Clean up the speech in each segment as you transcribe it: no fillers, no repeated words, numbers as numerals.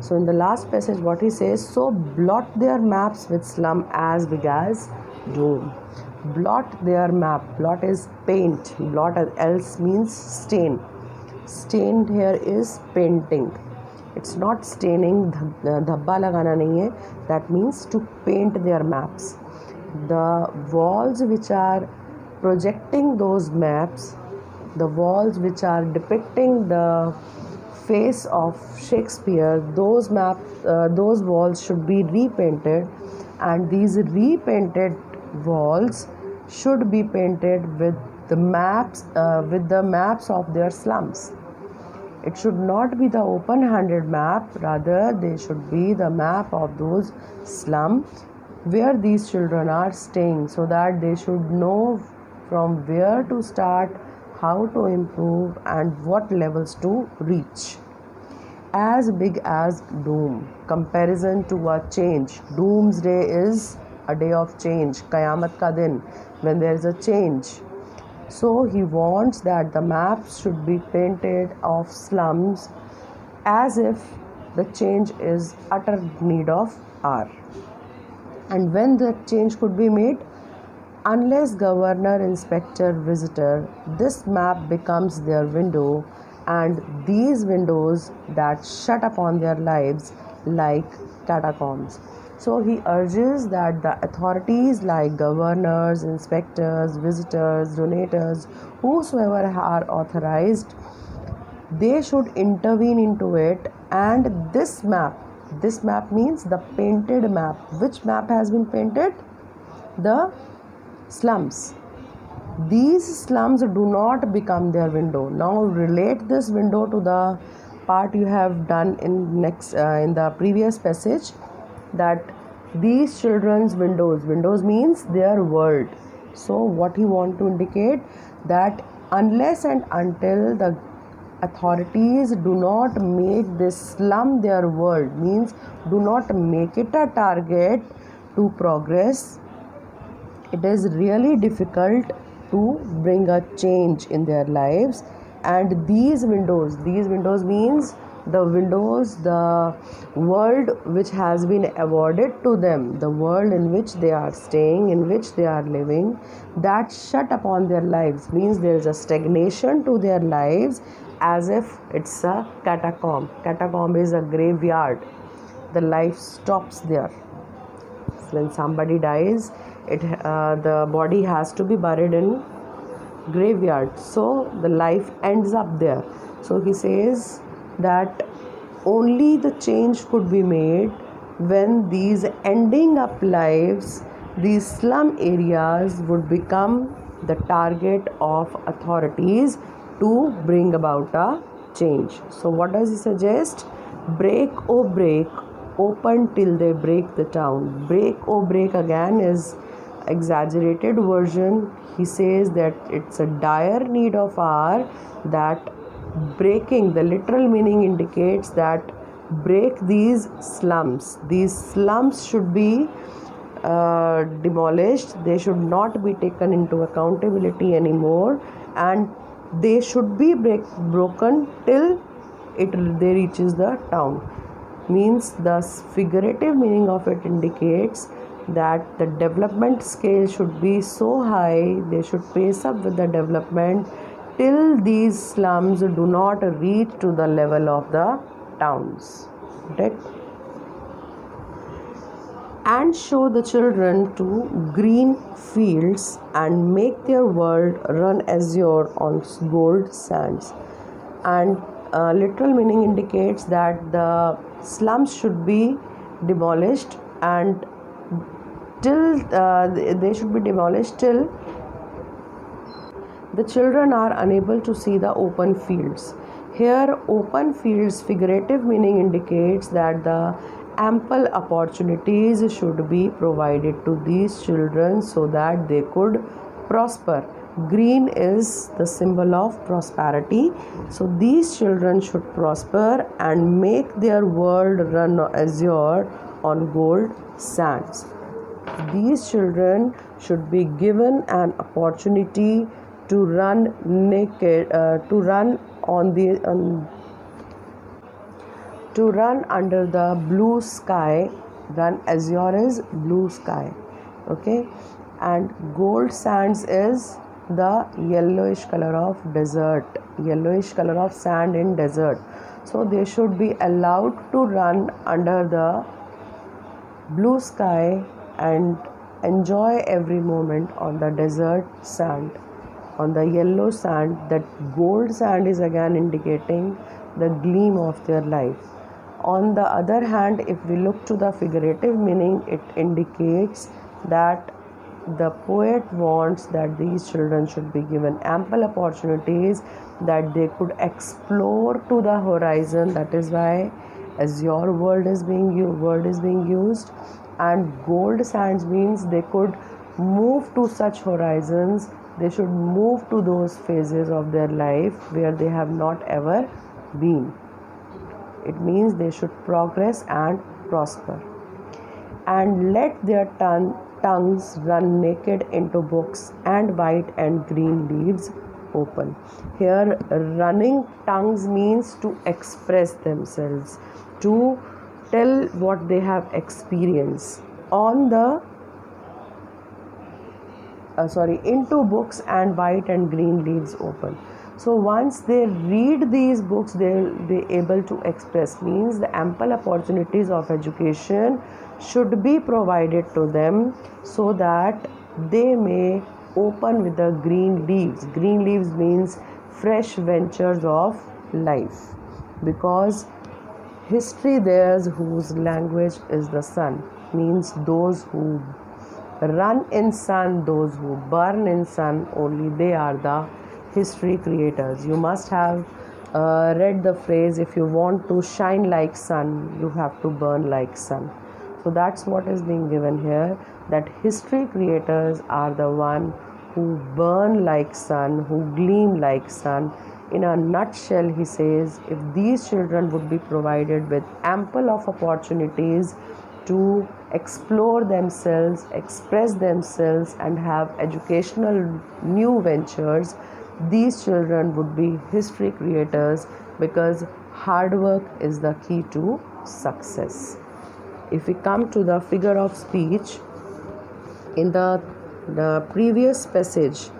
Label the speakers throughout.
Speaker 1: So in the last passage what he says, so blot their maps with slum as big as dome. Blot their map. Blot is paint. Blot else means stain. Stained here is painting. It's not staining. Dhabba lagana nahi hai. That means to paint their maps. The walls which are projecting those maps, the walls which are depicting the face of Shakespeare, those walls should be repainted, and these repainted walls should be painted with the maps of their slums. It should not be the open-handed map, rather they should be the map of those slums where these children are staying, so that they should know from where to start, how to improve, and what levels to reach. As big as doom. Comparison to a change. Doomsday is a day of change. Qayamat ka din, when there is a change. So he wants that the maps should be painted of slums as if the change is utter need of hour. And when the change could be made, unless governor, inspector, visitor, this map becomes their window, and these windows that shut upon their lives like catacombs. So he urges that the authorities like governors, inspectors, visitors, donators, whosoever are authorized, they should intervene into it. And this map means the painted map. Which map has been painted? The slums. These slums do not become their window. Now relate this window to the part you have done in the previous passage, that these children's windows means their world. So what he want to indicate, that unless and until the authorities do not make this slum their world, means do not make it a target to progress, it is really difficult to bring a change in their lives. And these windows means the world which has been awarded to them, the world in which they are staying, in which they are living, that shut upon their lives, means there is a stagnation to their lives, as if it's a catacomb. Catacomb is a graveyard. The life stops there. When somebody dies, the body has to be buried in graveyard, so the life ends up there. So he says that only the change could be made when these ending up lives, these slum areas, would become the target of authorities to bring about a change. So what does he suggest? Break, oh break, open till they break the town. Break, oh break again is exaggerated version. He says that it's a dire need of hour, that breaking, the literal meaning indicates that break these slums. These slums should be demolished. They should not be taken into accountability anymore, and they should be broken till they reaches the town. Means the figurative meaning of it indicates that the development scale should be so high, they should pace up with the development till these slums do not reach to the level of the towns. Right? And show the children to green fields and make their world run azure on gold sands. And literal meaning indicates that the slums should be demolished, and they should be demolished till the children are unable to see the open fields. Here open fields, figurative meaning indicates that the ample opportunities should be provided to these children so that they could prosper. Green is the symbol of prosperity. So these children should prosper and make their world run azure on gold sands. These children should be given an opportunity to run naked, to run To run under the blue sky, run azure is blue sky, okay, and gold sands is the yellowish color of desert, yellowish color of sand in desert. So they should be allowed to run under the blue sky and enjoy every moment on the desert sand, on the yellow sand. That gold sand is again indicating the gleam of their life. On the other hand, if we look to the figurative meaning, it indicates that the poet wants that these children should be given ample opportunities, that they could explore to the horizon. That is why azure word is being used, and gold sands means they could move to such horizons. They should move to those phases of their life where they have not ever been. It means they should progress and prosper. And let their tongues run naked into books, and white and green leaves open. Here, running tongues means to express themselves, to tell what they have experienced on the into books, and white and green leaves open. So once they read these books, they will be able to express, means the ample opportunities of education should be provided to them so that they may open with the green leaves. Green leaves means fresh ventures of life, because history theirs whose language is the sun, means those who run in sun, those who burn in sun, only they are the history creators. You must have read the phrase, if you want to shine like sun, you have to burn like sun. So that's what is being given here, that history creators are the one who burn like sun, who gleam like sun. In a nutshell, he says, if these children would be provided with ample of opportunities to explore themselves, express themselves, and have educational new ventures, these children would be history creators, because hard work is the key to success. If we come to the figure of speech, in the previous passage,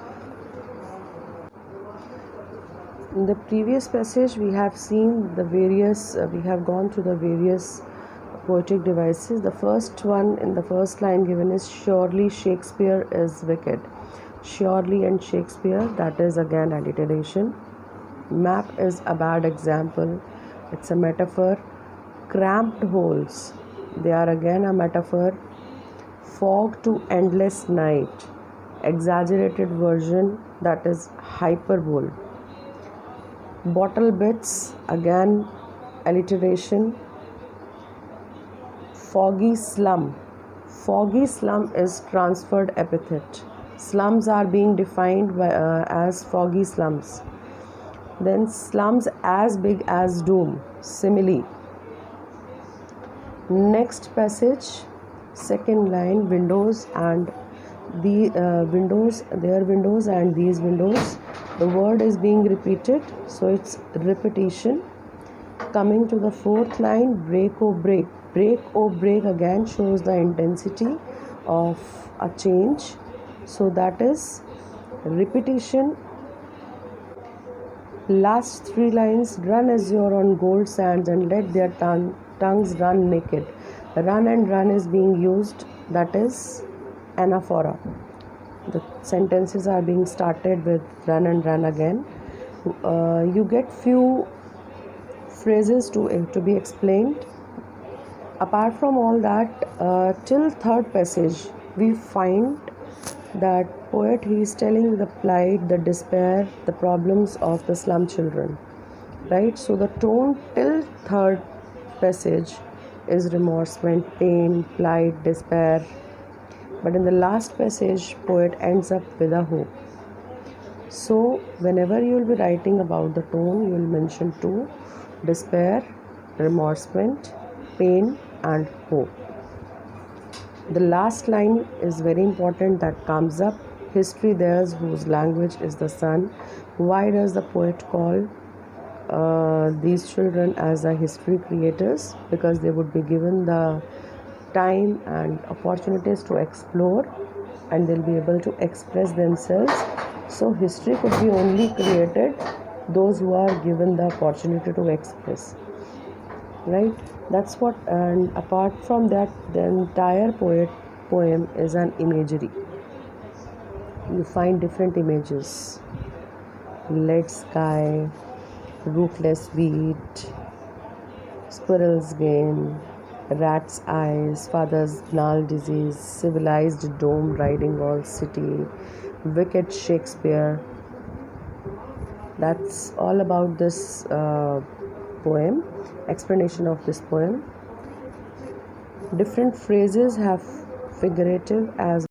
Speaker 1: we have seen the various, we have gone through the various poetic devices. The first one in the first line given is, surely Shakespeare is wicked. Surely and Shakespeare, that is again alliteration. Map is a bad example, it's a metaphor. Cramped holes, they are again a metaphor. Fog to endless night, exaggerated version, that is hyperbole. Bottle bits, again alliteration. Foggy slum, foggy slum is transferred epithet. Slums are being defined by, as foggy slums. Then slums as big as doom, simile. Next passage, second line, windows and the windows, their windows and these windows. The word is being repeated, so it's repetition. Coming to the fourth line, break or break. Break or break again shows the intensity of a change, so that is repetition. Last three lines, run azure on gold sands and let their tongues run naked. Run and run is being used, that is anaphora. The sentences are being started with run and run again. You get few phrases to be explained. Apart from all that, till third passage, we find that poet, he is telling the plight, the despair, the problems of the slum children, right? So the tone till third passage is remorsement, pain, plight, despair. But in the last passage, poet ends up with a hope. So whenever you will be writing about the tone, you will mention two: despair, remorsement, pain, and hope. The last line is very important, that comes up: history theirs whose language is the sun. Why does the poet call these children as a history creators, because they would be given the time and opportunities to explore, and they'll be able to express themselves. So history could be only created those who are given the opportunity to express, right? That's what. And apart from that, the entire poem is an imagery. You find different images: lead sky, roofless wheat, squirrel's game, rat's eyes, father's gnarled disease, civilized dome riding all city, wicked Shakespeare. That's all about this poem, explanation of this poem. Different phrases have figurative as